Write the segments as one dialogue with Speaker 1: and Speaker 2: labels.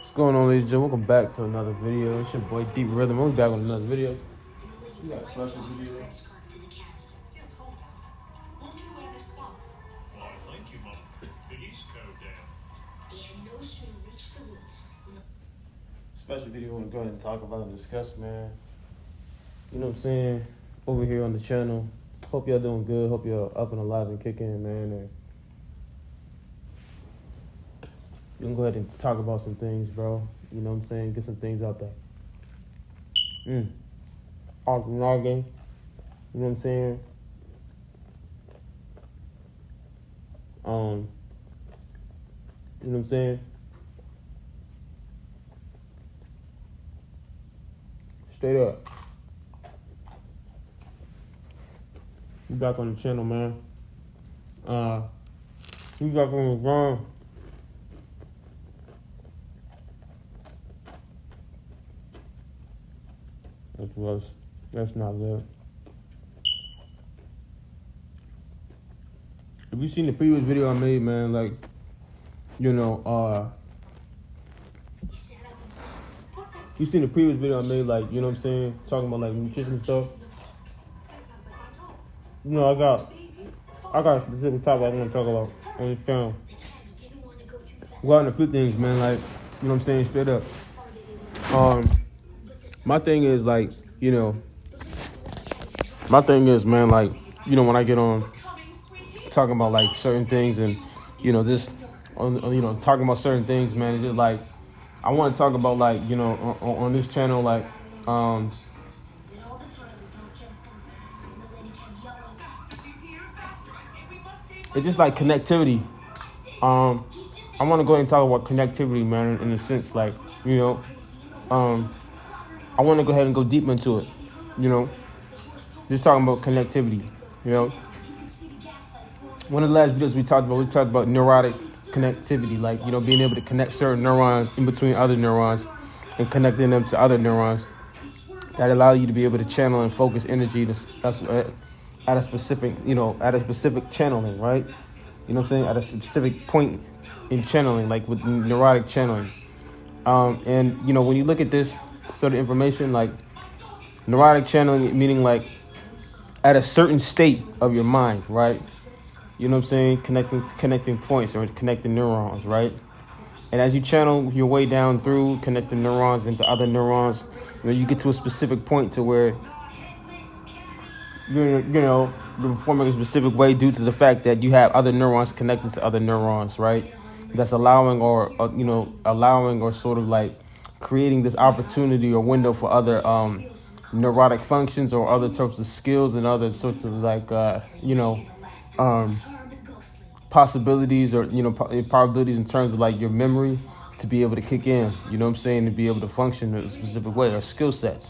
Speaker 1: What's going on, ladies and gentlemen? Welcome back to another video. It's your boy Deep Rhythm. We're back with another video. We got a special video. Special video I want to go ahead and talk about and discuss, man. You know what I'm saying? Over here on the channel. Hope y'all doing good. Hope y'all up and alive and kicking, man. And we can go ahead and talk about some things, bro. You know what I'm saying? Get some things out there. Arguing. You know what I'm saying? You know what I'm saying? Straight up. We back on the channel, man. We back on the ground. That's not good. If you seen the previous video I made, man, like, you seen the previous video I made, like, you know what I'm saying, talking about like nutrition stuff. You know, I got a specific topic I want to talk about on this channel. Go out a few things, man, like, you know what I'm saying, straight up. My thing is, like, man, like, when I get on talking about like certain things and, talking about certain things, man, it's just like, I want to talk about, like, on this channel, like, it's just like connectivity. I want to go ahead and talk about connectivity, man, in a sense, like, I want to go ahead and go deep into it, just talking about connectivity, One of the last videos we talked about neurotic connectivity, like, being able to connect certain neurons in between other neurons and connecting them to other neurons that allow you to be able to channel and focus energy at a specific channeling, right? You know what I'm saying? At a specific point in channeling, like with neurotic channeling. And, when you look at this sort of information, like neurotic channeling, meaning like at a certain state of your mind, right? You know what I'm saying? Connecting points or connecting neurons, right? And as you channel your way down through connecting neurons into other neurons, you get to a specific point to where you're performing a specific way due to the fact that you have other neurons connected to other neurons, right? That's allowing or sort of like creating this opportunity or window for other neurotic functions or other types of skills and other sorts of like possibilities or probabilities in terms of like your memory to be able to kick in, you know what I'm saying, to be able to function in a specific way, or skill sets.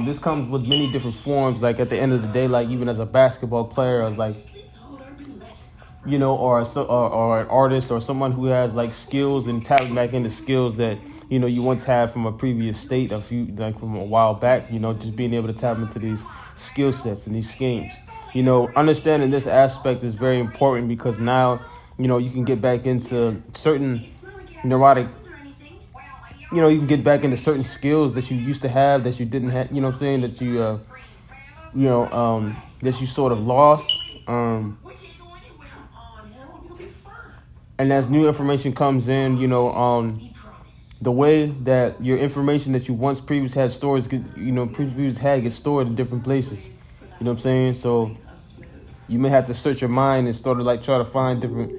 Speaker 1: This comes with many different forms, like at the end of the day, like even as a basketball player, or like or an artist or someone who has like skills and tapping back into skills that you once had from a previous state, from a while back, just being able to tap into these skill sets and these schemes. Understanding this aspect is very important because now, you can get back into certain neurotic, you can get back into certain skills that you used to have that you didn't have, that that you sort of lost. And as new information comes in, the way that your information that you once previously had stored, gets stored in different places. You know what I'm saying? So you may have to search your mind and sort of like try to find different,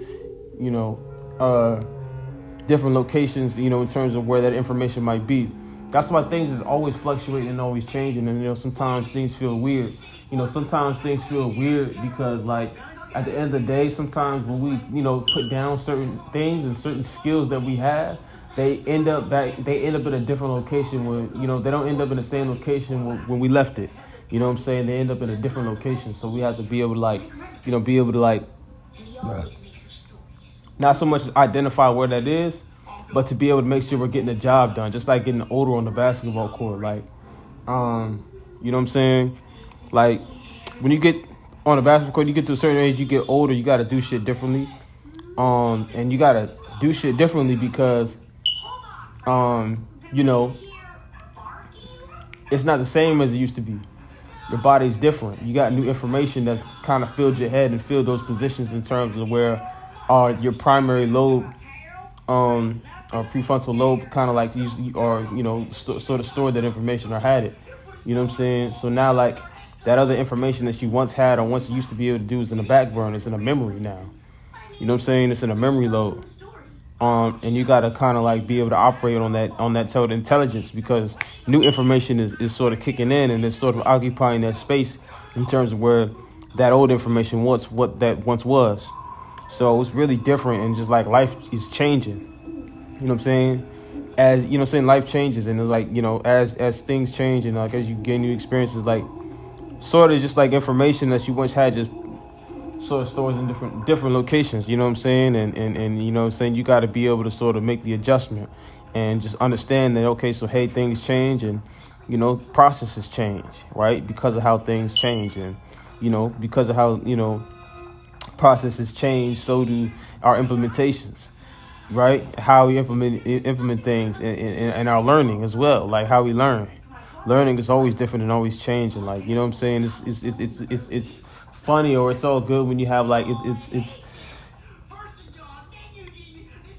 Speaker 1: different locations, in terms of where that information might be. That's why things is always fluctuating and always changing. And, sometimes things feel weird. Sometimes things feel weird because, like, at the end of the day, sometimes when we, put down certain things and certain skills that we have, they end up in a different location where, they don't end up in the same location when we left it. You know what I'm saying? They end up in a different location. So we have to be able to not so much identify where that is, but to be able to make sure we're getting the job done. Just like getting older on the basketball court. Like, you know what I'm saying? Like, when you get on the basketball court, you get to a certain age, you get older, you got to do shit differently. And you got to do shit differently because you know, it's not the same as it used to be. Your body's different. You got new information that's kind of filled your head and filled those positions in terms of where your primary lobe, or prefrontal lobe, kind of like sort of stored that information or had it. You know what I'm saying? So now, like, that other information that you once had or once used to be able to do is in the back burner. It's in a memory now. You know what I'm saying? It's in a memory lobe. And you got to kind of like be able to operate on that total intelligence, because new information is sort of kicking in and it's sort of occupying that space in terms of where that old information once was. So it's really different, and just like life is changing. You know what I'm saying? As you know what I'm saying, life changes, and it's like, as things change and like as you gain new experiences, like sort of just like information that you once had just sort of stores in different locations, you know what I'm saying? And you know what I'm saying, you got to be able to sort of make the adjustment and just understand that, okay, so hey, things change, and processes change, right? Because of how things change, and because of how processes change, so do our implementations, right? How we implement things, and our learning as well, like how we learning is always different and always changing, like, you know what I'm saying? It's funny, or it's all good when you have like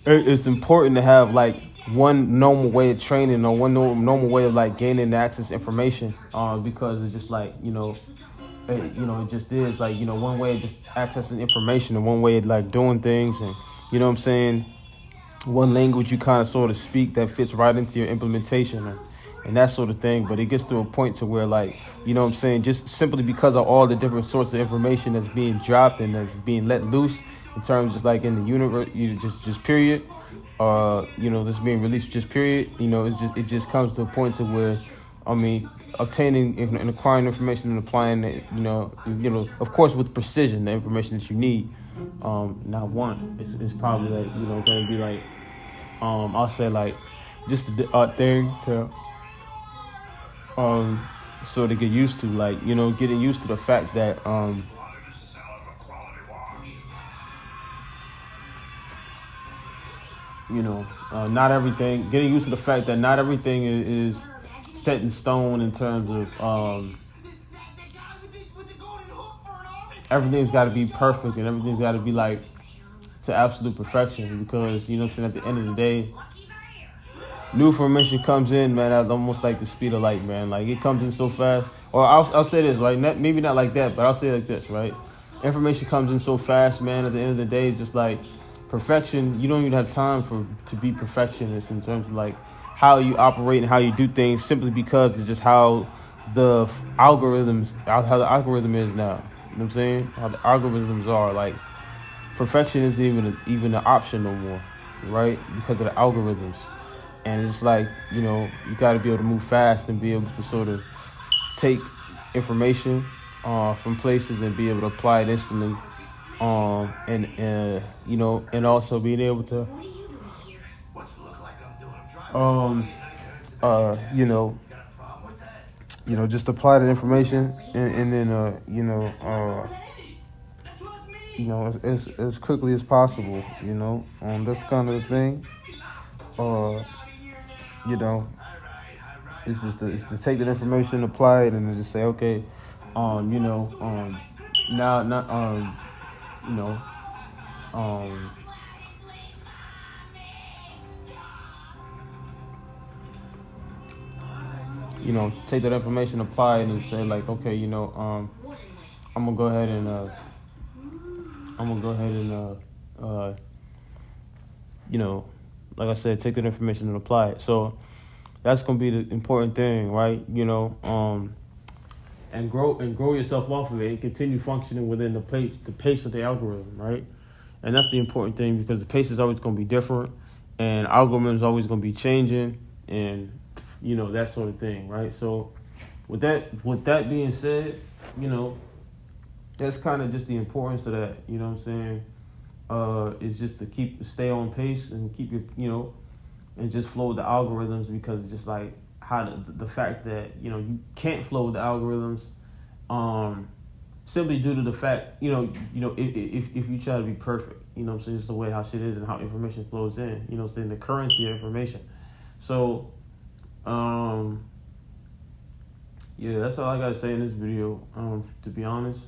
Speaker 1: it's important to have like one normal way of training, or one normal way of like gaining access to information, because it's just like it just is like one way of just accessing information, and one way of like doing things, and you know what I'm saying, one language you kind of sort of speak that fits right into your implementation, and that sort of thing. But it gets to a point to where, like, you know what I'm saying, just simply because of all the different sorts of information that's being dropped and that's being let loose in terms of like in the universe, just period, that's being released just period, it just comes to a point to where, obtaining and acquiring information and applying it, of course with precision, the information that you need. Not one, it's probably like, going to be like, I'll say like just a thing to sort of get used to, like, getting used to the fact that not everything, getting used to the fact that not everything is set in stone in terms of everything's got to be perfect, and everything's got to be like to absolute perfection, because at the end of the day, new information comes in, man, at almost like the speed of light, man. Like, it comes in so fast. Or I'll say this, right? Maybe not like that, but I'll say it like this, right? Information comes in so fast, man. At the end of the day, it's just like perfection. You don't even have time to be perfectionist in terms of like how you operate and how you do things, simply because it's just how the algorithm is now. You know what I'm saying? How the algorithms are. Like, perfection isn't even an option no more, right? Because of the algorithms. And it's like, you got to be able to move fast and be able to sort of take information from places and be able to apply it instantly. And also being able to, just apply the information and then, as quickly as possible, that's kind of the thing. It's just to take that information, apply it, and then just say, okay, now, take that information, apply it, and say like, okay, I'm gonna go ahead and like I said, take that information and apply it. So that's gonna be the important thing, right? And grow yourself off of it and continue functioning within the pace of the algorithm, right? And that's the important thing, because the pace is always gonna be different, and algorithm is always gonna be changing, and that sort of thing, right? So with that being said, that's kind of just the importance of that. You know what I'm saying? Is just to stay on pace and keep your, and just flow with the algorithms, because it's just like how the fact that, you can't flow with the algorithms, simply due to the fact, if you try to be perfect, what I'm saying, it's the way how shit is and how information flows in, saying the currency of information. So, yeah, that's all I gotta say in this video. To be honest,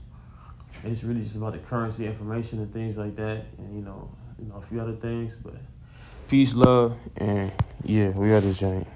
Speaker 1: it's really just about the currency information and things like that, and a few other things. But peace, love, and yeah, we are this giant.